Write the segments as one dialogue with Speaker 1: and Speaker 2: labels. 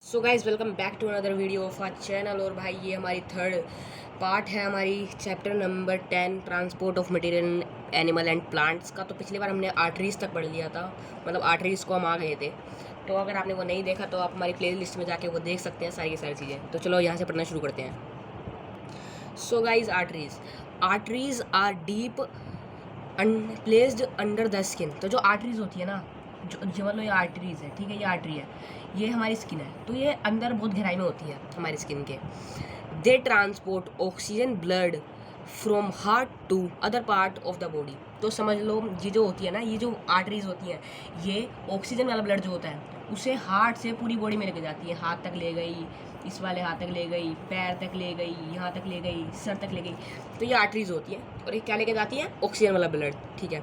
Speaker 1: So guys welcome back to another video of our channel. और भाई ये हमारी थर्ड पार्ट है हमारी chapter number 10 transport of material animal and plants का। तो पिछली बार हमने आर्टरीज तक पढ़ लिया था, मतलब आर्टरीज को हम आ गए थे। तो अगर आपने वो नहीं देखा तो आप हमारी प्ले लिस्ट में जाके वो देख सकते हैं सारी की सारी चीज़ें। तो चलो यहाँ से पढ़ना शुरू करते हैं। So guys arteries are deep placed under the skin. तो जो आर्टरीज होती है ना, जो मतलब ये आर्टरीज है, ठीक है, ये आर्टरी है, ये हमारी स्किन है, तो ये अंदर बहुत गहराई में होती है हमारी स्किन के। They transport oxygen blood from heart to other part of the body. तो समझ लो ये जो होती है ना, ये जो आर्टरीज होती हैं, ये ऑक्सीजन वाला ब्लड जो होता है उसे हार्ट से पूरी बॉडी में लेके जाती है। हाथ तक ले गई, इस वाले हाथ तक ले गई, पैर तक ले गई, यहाँ तक ले गई, सर तक ले गई। तो ये आर्टरीज होती है और ये क्या लेके जाती है? ऑक्सीजन वाला ब्लड, ठीक है।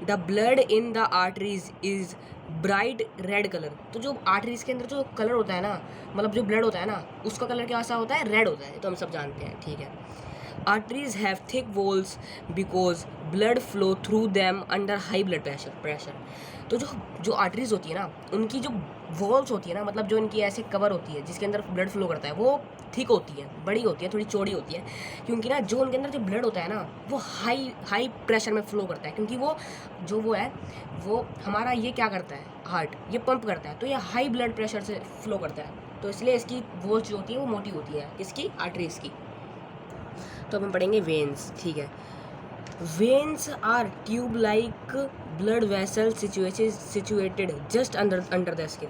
Speaker 1: The blood in the arteries is bright red colour. तो जो आर्टरीज के अंदर जो कलर होता है ना, मतलब जो ब्लड होता है ना, उसका कलर कैसा होता है? रेड होता है। तो हम सब जानते हैं, ठीक है। Arteries have thick walls because blood flow through them under high blood pressure. तो जो आर्टरीज होती है ना, उनकी जो वॉल्स होती है ना, मतलब जो इनकी ऐसे कवर होती है जिसके अंदर ब्लड फ्लो करता है, वो थिक होती है, बड़ी होती है, थोड़ी चौड़ी होती है। क्योंकि ना जो उनके अंदर जो ब्लड होता है ना, वो हाई प्रेशर में फ्लो करता है। क्योंकि वो है वो हमारा ये क्या करता है, हार्ट ये पंप करता है, तो ये हाई ब्लड प्रेशर से फ्लो करता है। तो इसलिए इसकी वॉल्स जो होती है वो मोटी होती है, किसकी? आर्टरीज की। तो अब हम पढ़ेंगे वेन्स, ठीक है। Veins are tube like blood vessel situated just under the skin.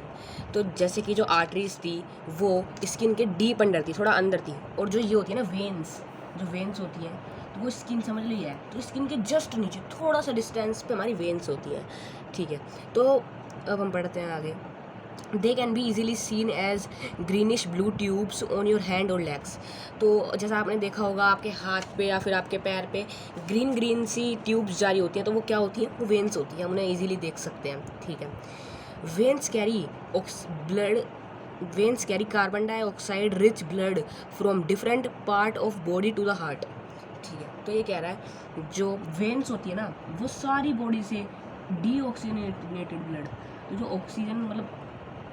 Speaker 1: तो जैसे कि जो आर्टरीज थी वो स्किन के डीप अंडर थी, थोड़ा अंदर थी। और जो ये होती है ना वेन्स, जो वेन्स होती है, तो वो स्किन समझ ली है, तो स्किन के जस्ट नीचे थोड़ा सा डिस्टेंस पे हमारी वेन्स होती है, ठीक है। तो अब हम पढ़ते हैं आगे। They can be easily seen as greenish blue tubes on your hand और लेग्स। तो जैसा आपने देखा होगा आपके हाथ पे या फिर आपके पैर पे ग्रीन सी ट्यूब्स जारी होती हैं, तो वो क्या होती हैं? वो वेन्स होती हैं, हम उन्हें ईजिली देख सकते हैं, ठीक है। Veins carry veins carry carbon dioxide rich blood from different part of body to the heart, ठीक है। तो ये कह रहा है जो वेन्स होती है ना, वो सारी बॉडी से डीऑक्सीजनेटेड ब्लड, तो जो ऑक्सीजन मतलब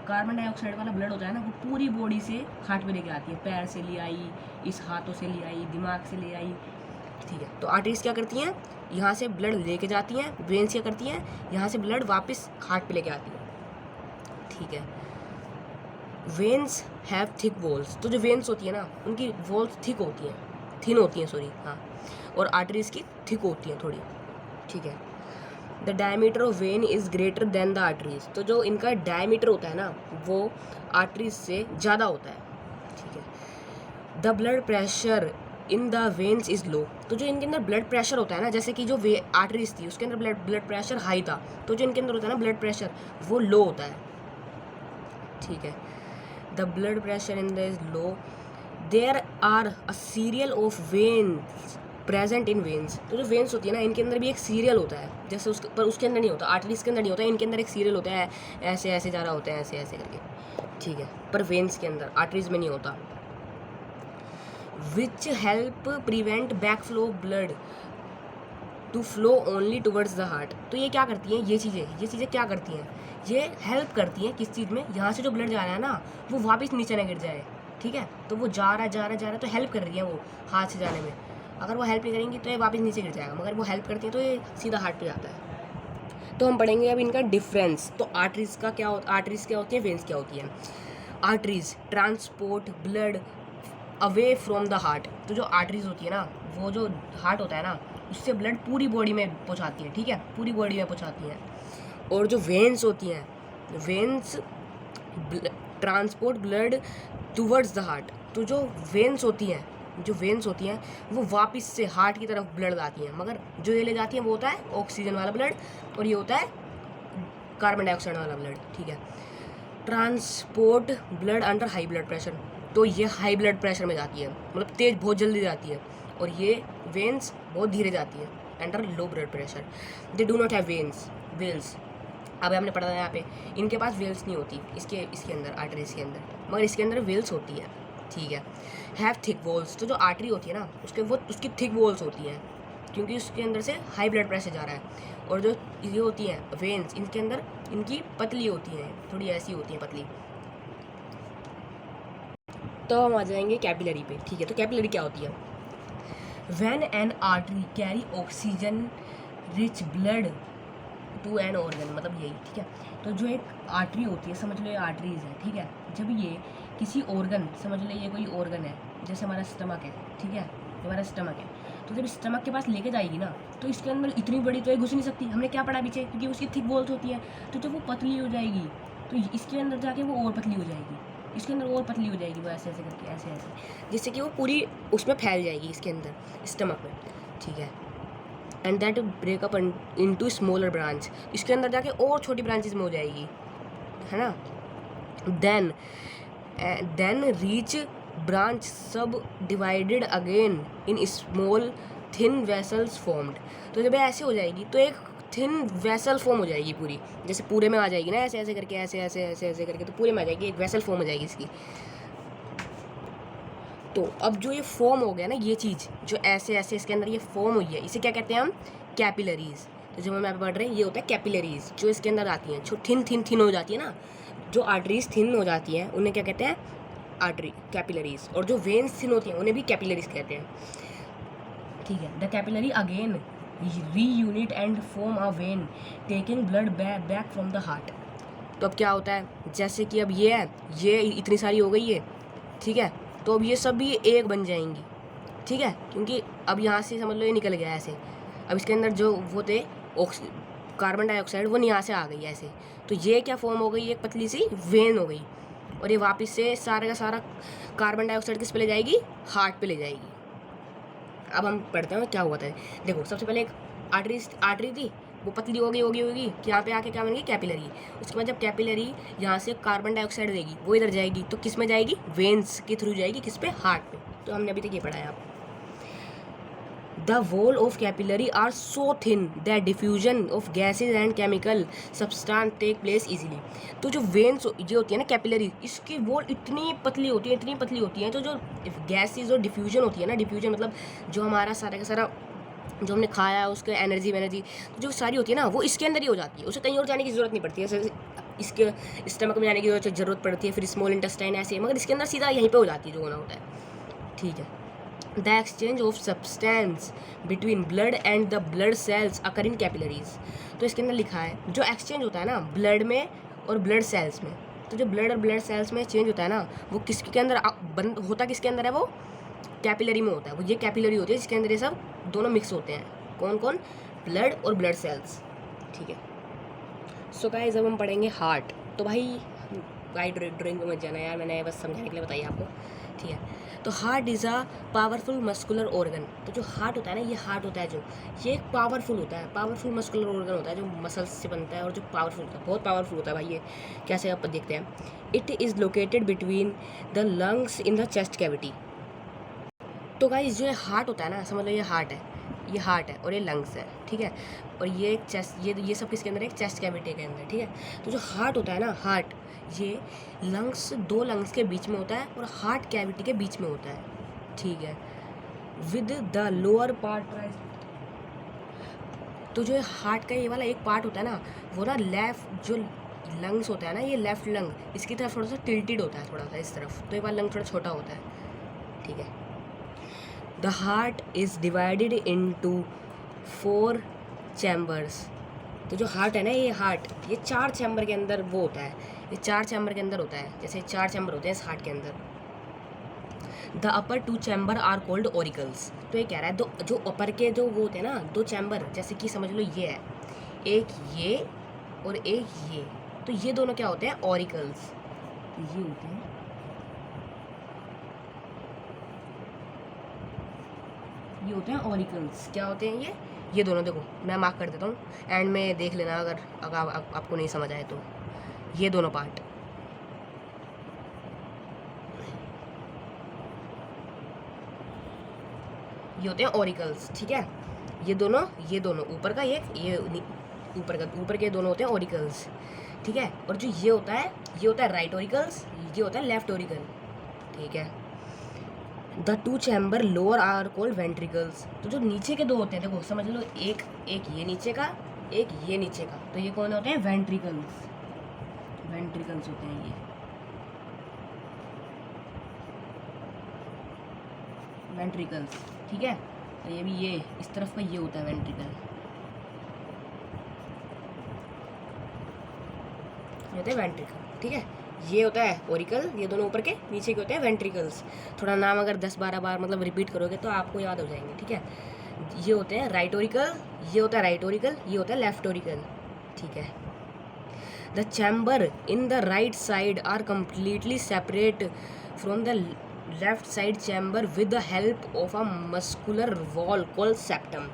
Speaker 1: कार्बन डाइऑक्साइड वाला ब्लड होता है ना, वो पूरी बॉडी से हार्ट में लेके आती है। पैर से ले आई, इस हाथों से ले आई, दिमाग से ले आई, ठीक है। तो आर्टरीज क्या करती हैं? यहाँ से ब्लड लेके जाती हैं। वेन्स क्या करती हैं? यहाँ से ब्लड वापस हार्ट पे लेके आती है, ठीक है। Veins have thick walls. तो जो वेन्स होती है ना, उनकी वॉल्स थिक होती हैं, थिन होती हैं, सॉरी, हाँ। और आर्टरीज की थिक होती हैं थोड़ी, ठीक है। The diameter of when is greater than the arteries. तो जो इनका डायमीटर होता है ना, वो आर्टरीज से ज़्यादा होता है, ठीक है। The blood pressure in the veins is low. तो जो इनके अंदर ब्लड प्रेशर होता है ना, जैसे कि जो आर्टरीज थी उसके अंदर ब्लड प्रेशर हाई था, तो जो इनके अंदर होता है ना ब्लड प्रेशर, वो लो होता है, ठीक है। The blood pressure in the is low. There are a serial of veins present in veins. तो जो वेन्स होती है ना, इनके अंदर भी एक सीरियल होता है, जैसे पर उसके अंदर नहीं होता, आर्टरीज के अंदर नहीं होता, इनके अंदर एक सीरियल होता है, ऐसे ऐसे जा रहा होता है, ऐसे ऐसे करके, ठीक है। पर वेन्स के अंदर, आर्टरीज में नहीं होता। Which help prevent back flow of blood to flow only towards the heart. तो ये क्या करती हैं? ये चीज़ें क्या करती हैं? ये हेल्प करती हैं किस चीज़ में? यहाँ से जो ब्लड जा रहा है ना, वो वापस नीचे ना गिर जाए, ठीक है। तो वो जा रहा है, तो हेल्प कर रही है वो हाथ से जाने में। अगर वो हेल्प नहीं करेंगी तो ये वापस नीचे गिर जाएगा, मगर वो हेल्प करती है तो ये सीधा हार्ट पे जाता है। तो हम पढ़ेंगे अब इनका डिफरेंस। तो आर्टरीज क्या होती है, वेन्स क्या होती है? Arteries transport blood away from the heart. तो जो आर्टरीज होती है ना, वो जो हार्ट होता है ना, उससे ब्लड पूरी बॉडी में पहुंचाती है, ठीक है, पूरी बॉडी में पहुंचाती हैं। और जो वेन्स होती हैं, veins transport blood towards the heart. तो जो वेन्स होती हैं वो वापस से हार्ट की तरफ ब्लड लाती हैं, मगर जो ये ले जाती हैं वो होता है ऑक्सीजन वाला ब्लड, और ये होता है कार्बन डाइऑक्साइड वाला ब्लड, ठीक है। Transport blood under high blood pressure. तो ये हाई ब्लड प्रेशर में जाती है, मतलब तेज बहुत जल्दी जाती है, और ये वेन्स बहुत धीरे जाती है under low blood pressure. They do not have valves. अब हमने पढ़ा था यहाँ पे, इनके पास वेल्स नहीं होती, इसके अंदर, आर्टरीज के अंदर, मगर इसके अंदर वेल्स होती है, ठीक है। Have thick walls. तो जो आर्टरी होती है ना, उसकी थिक वॉल्स होती हैं, क्योंकि उसके अंदर से हाई ब्लड प्रेशर जा रहा है। और जो ये होती हैं वेन्स, इनके अंदर इनकी पतली होती हैं, थोड़ी ऐसी होती हैं पतली, तो हम आ जाएंगे कैपिलरी पे। ठीक है, तो कैपिलरी क्या होती है? When an artery carry oxygen rich blood to an organ, मतलब यही। ठीक है, तो जो एक आर्टरी होती है, समझ लो ये आर्टरीज है। ठीक है, जब ये किसी ऑर्गन, समझ लो ये कोई ऑर्गन है, जैसे हमारा स्टमक है। ठीक है, हमारा स्टमक है, तो जब स्टमक के पास लेके जाएगी ना, तो इसके अंदर इतनी बड़ी तो ये घुस नहीं सकती। हमने क्या पढ़ा पीछे, क्योंकि उसकी थिक वॉल्स होती है, तो जब वो पतली हो जाएगी तो इसके अंदर जाके वो और पतली हो जाएगी, इसके अंदर और पतली हो जाएगी, वो ऐसे ऐसे करके, ऐसे ऐसे, जिससे कि वो पूरी उसमें फैल जाएगी, इसके अंदर स्टमक में। ठीक है, and that breakup into smaller branch, इसके अंदर जाके और छोटी ब्रांचेस में हो जाएगी, है ना। देन रीच ब्रांच सब divided again in small thin vessels formed. तो जब ऐसे हो जाएगी तो एक थिन वेसल फॉर्म हो जाएगी पूरी, जैसे पूरे में आ जाएगी ना, ऐसे ऐसे करके, ऐसे ऐसे ऐसे ऐसे करके, तो पूरे में आ जाएगी, एक वेसल फॉर्म हो जाएगी इसकी। तो अब जो ये फॉर्म हो गया ना, ये चीज़ जो ऐसे ऐसे इसके अंदर ये फॉर्म हुई है, इसे क्या कहते हैं हम? कैपिलरीज। तो जो हम यहाँ पे पढ़ रहे हैं ये होता है कैपिलरीज, जो इसके अंदर आती हैं, जो थिन हो जाती है ना, जो आर्टरीज थिन हो जाती हैं उन्हें क्या कहते हैं? Artery, capillaries. और जो वेन्स थिन होती हैं उन्हें भी कैपिलरीज कहते हैं। ठीक है, the capillary again reunite and form a vein taking blood back from the heart. तो अब क्या होता है, जैसे कि अब ये है, ये इतनी सारी हो गई है। ठीक है, तो अब ये सब भी एक बन जाएंगी। ठीक है, क्योंकि अब यहाँ से समझ लो ये निकल गया ऐसे, अब इसके अंदर जो वो थे कार्बन डाइऑक्साइड, वो यहाँ से आ गई ऐसे, तो ये क्या फॉर्म हो गई? एक पतली सी वेन हो गई, और ये वापस से सारा का सारा कार्बन डाइऑक्साइड किस पे ले जाएगी? हार्ट पे ले जाएगी। अब हम पढ़ते हैं क्या हुआ था। देखो, सबसे पहले एक आर्टरी थी, वो पतली होगी कि यहाँ पे आके क्या बन गई? कैपिलरी। उसके बाद जब कैपिलरी यहाँ से कार्बन डाइऑक्साइड देगी, वो इधर जाएगी, तो किस में जाएगी? वेन्स के थ्रू जाएगी, किस पे? हार्ट पे। तो हमने अभी तक ये पढ़ा है। आप the wall of capillary are so thin that diffusion of gases and chemical substance take place easily. तो जो वेन्स ये होती है ना कैपिलरी, इसकी वॉल इतनी पतली होती है, तो जो गैसेज और डिफ्यूजन होती है ना, डिफ्यूजन मतलब जो हमारा सारा का सारा जो हमने खाया है उसके एनर्जी तो जो सारी होती है ना, वो इसके अंदर ही हो जाती है, उसे कहीं और जाने की ज़रूरत नहीं पड़ती है। जैसे इसके स्टमक में जाने की ज़रूरत पड़ती है, फिर स्मॉल इंटेस्टाइन ऐसे, मगर इसके अंदर सीधा यहीं पे हो जाती है जो होना होता है। ठीक है, the exchange of substance between blood and the blood cells occur in capillaries. तो इसके अंदर लिखा है जो एक्सचेंज होता है ना ब्लड में और ब्लड सेल्स में, तो जो ब्लड और ब्लड सेल्स में चेंज होता है ना, वो किसके अंदर बंद होता, किसके अंदर है? वो कैपिलरी में होता है। वो ये कैपिलरी होती है जिसके अंदर ये सब दोनों मिक्स होते हैं। कौन कौन? ब्लड और ब्लड सेल्स। ठीक है, सो गाइस अब हम पढ़ेंगे हार्ट। तो भाई ड्राइंग में मत जाना यार, मैंने बस समझाने के लिए बताइए आपको। ठीक है, तो heart is a powerful muscular organ. तो जो हार्ट होता है ना, ये हार्ट होता है जो, ये एक पावरफुल होता है, पावरफुल मस्कुलर ऑर्गन होता है जो मसल्स से बनता है, और जो पावरफुल होता है, बहुत पावरफुल होता है भाई। ये कैसे आप देखते हैं। It is located between the lungs in the chest cavity. तो गाइस जो ये हार्ट होता है ना, समझ लो ये हार्ट है और ये लंग्स है। ठीक है, और ये एक चेस्ट, ये सब किसके अंदर है? एक चेस्ट कैविटी के अंदर। ठीक है, तो जो हार्ट होता है ना, हार्ट ये दो लंग्स के बीच में होता है और हार्ट कैविटी के बीच में होता है। ठीक है, विद द लोअर पार्ट। तो जो हार्ट का ये वाला एक पार्ट होता है ना, वो ना लेफ्ट, जो लंग्स होता है ना, ये लेफ्ट लंग इसकी तरफ थोड़ा सा टिल्टेड होता है, थोड़ा सा इस तरफ, तो ये वाला लंग थोड़ा छोटा होता है। ठीक है, the heart is divided into 4 chambers. तो जो हार्ट है ना, ये हार्ट, ये 4 चैम्बर के अंदर वो होता है, ये 4 चैम्बर के अंदर होता है, जैसे 4 चैम्बर होते हैं इस हार्ट के अंदर। The upper 2 chamber are called auricles. तो ये कह रहा है जो अपर के जो वो होते हैं ना 2 चैम्बर, जैसे कि समझ लो ये है, एक ये और एक ये, तो ये दोनों क्या होते हैं? ऑरिकल्स। ये होते हैं, ये होते हैं ऑरिकल्स। क्या होते हैं ये दोनों? देखो मैं मार्क कर देता हूँ, एंड में देख लेना अगर आपको नहीं समझ आए तो। ये दोनों पार्ट, ये होते हैं ऑरिकल्स। ठीक है, ये दोनों ऊपर का ये ऊपर के दोनों होते हैं ऑरिकल्स। ठीक है, और जो ये होता है राइट ऑरिकल्स, ये होता है लेफ्ट ऑरिकल। ठीक है, the 2 chamber lower are called ventricles. तो जो नीचे के 2 होते हैं, देखो समझ लो, एक ये नीचे का, एक ये नीचे का, तो ये कौन होते हैं? वेंट्रिकल्स होते हैं ये। वेंट्रिकल्स, ठीक है। और ये भी ये इस तरफ का ये होता है वेंट्रिकल, ये होता है वेंट्रिकल, ठीक है। ये होता है ओरिकल, ये दोनों ऊपर के, नीचे के होते हैं वेंट्रिकल्स। थोड़ा नाम अगर 10-12 बार मतलब रिपीट करोगे तो आपको याद हो जाएंगे, ठीक है। ये होते हैं राइट ओरिकल, ये होता है राइट ओरिकल, ये होता है लेफ्ट ओरिकल, ठीक है। The chamber in the right side are completely separate from the left side chamber with the help of a muscular wall called septum.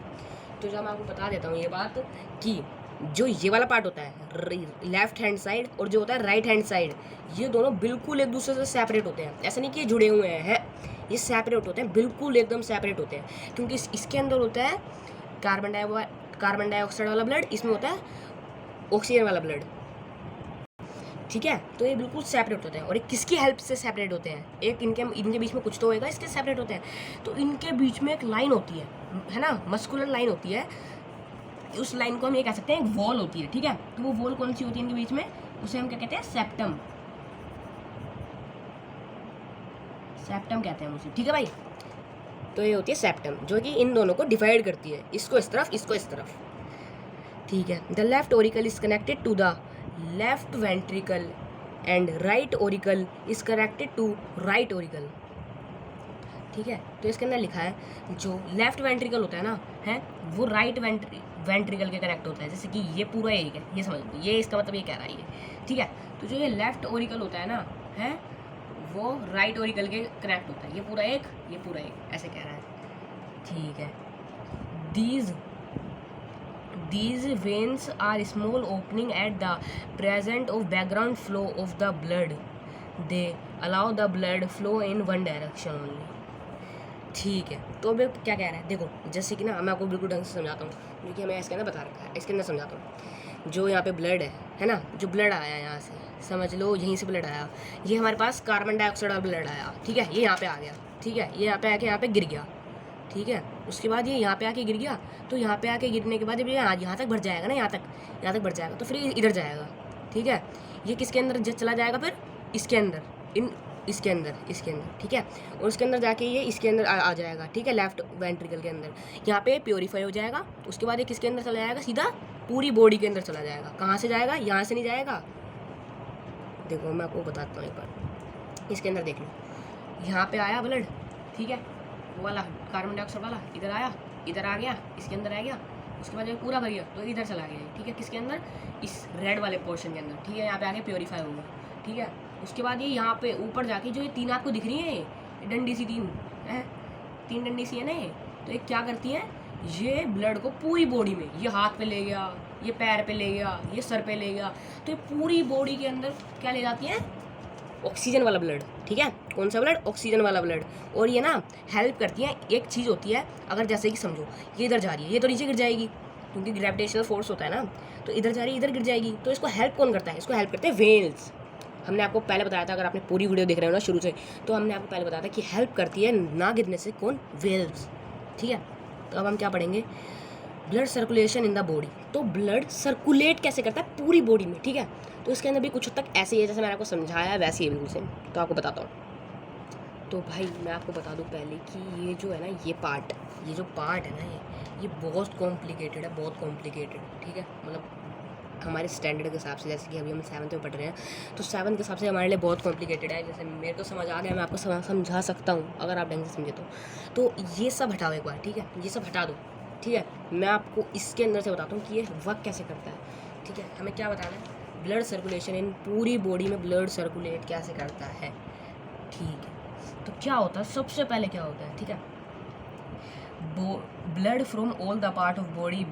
Speaker 1: तो जब मैं आपको बता देता हूँ ये बात कि जो ये वाला पार्ट होता है लेफ्ट हैंड साइड और जो होता है राइट हैंड साइड, ये दोनों बिल्कुल एक दूसरे से सेपरेट होते हैं। ऐसा नहीं कि ये जुड़े हुए हैं, ये सेपरेट होते हैं, बिल्कुल एकदम सेपरेट होते हैं। क्योंकि इसके अंदर होता है कार्बन डाइऑक्साइड वाला ब्लड, इसमें होता है ऑक्सीजन वाला ब्लड, ठीक है। तो ये बिल्कुल सेपरेट होते हैं। और ये किसकी हेल्प से सेपरेट होते हैं? एक इनके बीच में कुछ तो होएगा, इसके सेपरेट होते हैं। तो इनके बीच में एक लाइन होती है ना, मस्कुलर लाइन होती है। उस लाइन को हम ये कह सकते हैं एक वॉल होती है, ठीक है। तो वो वॉल कौन सी होती है इनके बीच में? उसे हम क्या कहते हैं? सेप्टम, सेप्टम कहते हैं उसे, ठीक है भाई। तो ये होती है सेप्टम, जो कि इन दोनों को डिवाइड करती है, इसको इस तरफ, इसको इस तरफ, ठीक है। The left auricle is connected to the left ventricle and right auricle is connected to right auricle, ठीक है। तो इसके अंदर लिखा है जो लेफ्ट वेंट्रिकल होता है ना, है वो राइट वेंट्रिकल के कनेक्ट होता है। जैसे कि ये पूरा एक है, ये समझ लो, ये इसका मतलब ये कह रहा है ये, ठीक है। तो जो ये लेफ्ट ओरिकल होता है ना, है वो राइट ओरिकल के कनेक्ट होता है। ये पूरा एक, ये पूरा एक, ऐसे कह रहा है, ठीक है। These veins are small opening at the present of background flow of the blood. They allow the blood flow in one direction only. ठीक है। तो अब क्या कह रहा है, देखो जैसे कि ना मैं आपको बिल्कुल ढंग से समझाता हूँ, क्योंकि हमें इसके अंदर बता रखा है, इसके अंदर समझाता हूँ। जो यहाँ पे ब्लड है ना, जो ब्लड आया यहाँ से, समझ लो यहीं से ब्लड आया, ये हमारे पास कार्बन डाइऑक्साइड का ब्लड आया, ठीक है। ये यहाँ पे आ गया, ठीक है। ये यहाँ पे आके यहाँ पे गिर गया, ठीक है। उसके बाद ये यहाँ पे आके गिर गया, तो यहाँ पे आके गिरने के बाद जब ये यहाँ तक बढ़ जाएगा ना, यहाँ तक बढ़ जाएगा, तो फिर इधर जाएगा, ठीक है। ये किसके अंदर चला जाएगा? फिर इसके अंदर, इसके अंदर, ठीक है। और उसके अंदर जाके ये इसके अंदर आ जाएगा, ठीक है, लेफ्ट वेंट्रिकल के अंदर। यहाँ पे प्योरीफाई हो जाएगा। उसके बाद ये किसके अंदर चला जाएगा? सीधा पूरी बॉडी के अंदर चला जाएगा। कहाँ से जाएगा? यहाँ से नहीं जाएगा। देखो मैं आपको बताता हूँ एक बार, इसके अंदर देख लो, यहाँ पे आया ब्लड, ठीक है, वो वाला कार्बन डाइऑक्साइड वाला इधर आया, इधर आ गया, इसके अंदर आ गया। उसके बाद ये पूरा भर गया तो इधर चला गया, ठीक है। किसके अंदर? इस रेड वाले पोर्शन के अंदर, ठीक है। यहाँ पे आके प्योरीफाई होगा, ठीक है। उसके बाद ये यहाँ पे ऊपर जाके जो ये तीन आपको दिख रही है डंडी सी, तीन डंडी सी है ना, तो ये क्या करती है? ये ब्लड को पूरी बॉडी में, ये हाथ पे ले गया, ये पैर पे ले गया, ये सर पे ले गया, तो ये पूरी बॉडी के अंदर क्या ले जाती है? ऑक्सीजन वाला ब्लड, ठीक है। कौन सा ब्लड? ऑक्सीजन वाला ब्लड। और ये ना हेल्प करती है, एक चीज़ होती है, अगर जैसे कि समझो ये इधर जा रही है, ये तो नीचे गिर जाएगी क्योंकि ग्रेविटेशनल फोर्स होता है ना, तो इधर जा रही है, इधर गिर जाएगी। तो इसको हेल्प कौन करता है? इसको हेल्प करते हैं वेन्स। हमने आपको पहले बताया था, अगर आपने पूरी वीडियो देख रहे हो ना शुरू से, तो हमने आपको पहले बताया था कि हेल्प करती है ना गिरने से कौन? वेल्व्स, ठीक है। तो अब हम क्या पढ़ेंगे? Blood circulation in the body. तो ब्लड सर्कुलेट कैसे करता है पूरी बॉडी में, ठीक है। तो इसके अंदर भी कुछ हद तक ऐसे ही है, जैसे मैंने आपको समझाया है वैसे ही बिल्कुल सेम। तो आपको बताता हूँ। तो भाई मैं आपको बता दूँ पहले कि ये जो है ना, ये जो पार्ट है ना, ये बहुत कॉम्प्लिकेटेड है, बहुत कॉम्प्लिकेटेड, ठीक है। मतलब हमारे स्टैंडर्ड के हिसाब से, जैसे कि अभी हम 7th में पढ़ रहे हैं, तो 7th के हिसाब से हमारे लिए बहुत कॉम्प्लिकेटेड है। जैसे मेरे को समझ आ गया, मैं आपको समझा सकता हूँ अगर आप ढंग से समझे तो ये सब हटाओ एक बार, ठीक है। ये सब हटा दो, ठीक है। मैं आपको इसके अंदर से बताता हूँ कि ये वर्क कैसे करता है, ठीक है। हमें क्या बताना है? ब्लड सर्कुलेशन इन पूरी बॉडी में ब्लड सर्कुलेट कैसे करता है, ठीक है। तो क्या होता है? सबसे पहले क्या होता है, ठीक है, blood from all the part of body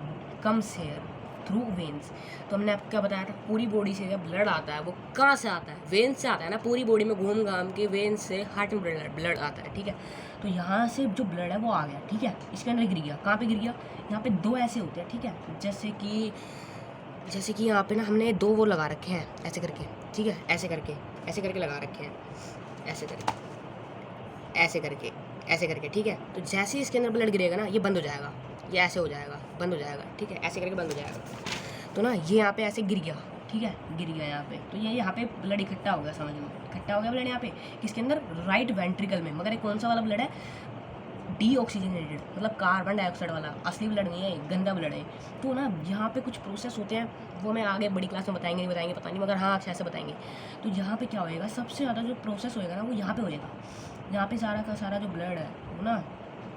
Speaker 1: comes here through veins. तो हमने आपको क्या बताया था? पूरी बॉडी से जब ब्लड आता है वो कहाँ से आता है? वेन्स से आता है ना। पूरी बॉडी में घूम घाम के वेन्स से हार्ट में ब्लड आता है, ठीक है। तो यहाँ से जो ब्लड है वो आ गया, ठीक है, इसके अंदर गिर गया। कहाँ पे गिर गया? यहाँ पे दो ऐसे होते हैं, ठीक है। जैसे कि यहाँ पे ना हमने दो वो लगा रखे हैं ऐसे करके, ठीक है, ऐसे करके लगा रखे हैं, ऐसे करके, ठीक है। तो जैसे ही इसके अंदर ब्लड गिरेगा ना, ये बंद हो जाएगा, ये ऐसे हो जाएगा, बंद हो जाएगा, ठीक है, ऐसे करके बंद हो जाएगा। तो ना ये यहाँ पे ऐसे गिर गया, ठीक है, गिर गया यहाँ पे, तो ये यहाँ पे ब्लड इकट्ठा हो गया, समझ लो इकट्ठा हो गया ब्लड यहाँ पे किसके अंदर? राइट वेंट्रिकल में। मगर ये कौन सा वाला ब्लड है? डीऑक्सीजनेटेड मतलब कार्बन डाइऑक्साइड वाला, असली ब्लड नहीं है, गंदा ब्लड है। तो ना यहाँ पे कुछ प्रोसेस होते हैं, वो हमें आगे बड़ी क्लास में बताएंगे, नहीं बताएंगे पता नहीं, मगर हाँ ऐसे बताएंगे। तो यहाँ पे क्या होएगा, सबसे ज़्यादा जो प्रोसेस होएगा ना वो यहाँ पे हो जाएगा। यहाँ पे सारा का सारा जो ब्लड है वो ना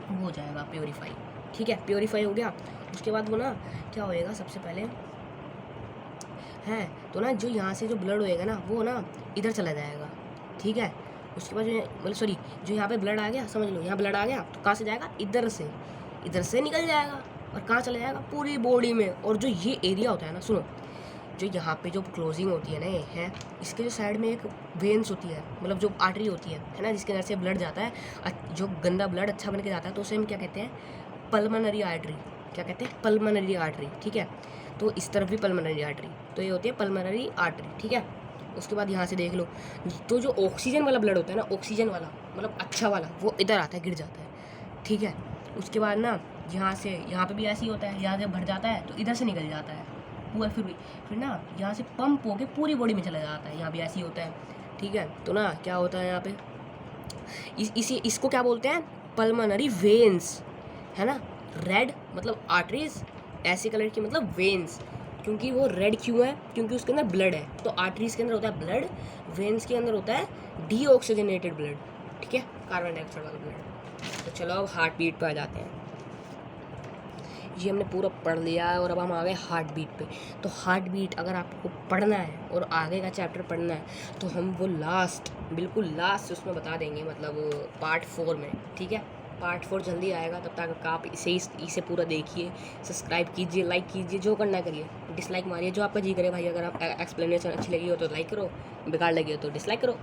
Speaker 1: वो हो जाएगा प्योरीफाई, ठीक है, प्योरीफाई हो गया। उसके बाद वो ना क्या होएगा, सबसे पहले है तो ना जो यहाँ से जो ब्लड होएगा ना वो ना इधर चला जाएगा, ठीक है। उसके बाद जो मतलब सॉरी जो यहाँ पे ब्लड आ गया, समझ लो यहाँ ब्लड आ गया तो कहाँ से जाएगा, इधर से निकल जाएगा और कहाँ चला जाएगा, पूरी बॉडी में। और जो ये एरिया होता है ना, सुनो, जो यहाँ पे जो क्लोजिंग होती है ना ये है, इसके जो साइड में एक वेन्स होती है, मतलब जो आर्टरी होती है ना, जिसके अंदर से ब्लड जाता है, जो गंदा ब्लड अच्छा बन के जाता है, तो उसे हम क्या कहते हैं, पल्मोनरी आर्टरी। क्या कहते हैं, पल्मोनरी आर्टरी, ठीक है। तो इस तरफ भी पल्मोनरी आर्टरी, तो ये होती है पल्मोनरी आर्टरी, ठीक है। उसके बाद यहाँ से देख लो, तो जो ऑक्सीजन वाला ब्लड होता है ना, ऑक्सीजन वाला मतलब अच्छा वाला, वो इधर आता है, गिर जाता है, ठीक है। उसके बाद ना यहाँ से यहाँ पे भी ऐसे ही होता है, यहाँ से भर जाता है तो इधर से निकल जाता है पूरा, फिर ना यहाँ से पंप होके पूरी बॉडी में चला जाता है, यहाँ भी ऐसे ही होता है, ठीक है। तो ना क्या होता है यहाँ पे, इसको क्या बोलते हैं, पल्मोनरी वेन्स, है ना। रेड मतलब आर्टरीज, ऐसे कलर की मतलब वेन्स, क्योंकि वो रेड क्यों है, क्योंकि उसके अंदर ब्लड है। तो आर्टरीज के अंदर होता है ब्लड, वेन्स के अंदर होता है डीऑक्सीजनेटेड ब्लड, ठीक है, कार्बन डाइऑक्साइड वाला ब्लड। तो चलो अब हार्ट बीट पर आ जाते हैं। ये हमने पूरा पढ़ लिया है और अब हम आ गए हार्ट बीट पे। तो हार्ट बीट अगर आपको पढ़ना है और आगे का चैप्टर पढ़ना है तो हम वो बिल्कुल लास्ट उसमें बता देंगे, मतलब पार्ट 4 में, ठीक है। पार्ट 4 जल्दी आएगा, तब तक आप इसे पूरा देखिए, सब्सक्राइब कीजिए, लाइक कीजिए, जो करना करिए, डिसलाइक मारिए जो आपका जी करे भाई। अगर आप एक्सप्लेनेशन अच्छी लगी हो तो लाइक करो, बेकार लगी हो तो डिसलाइक करो।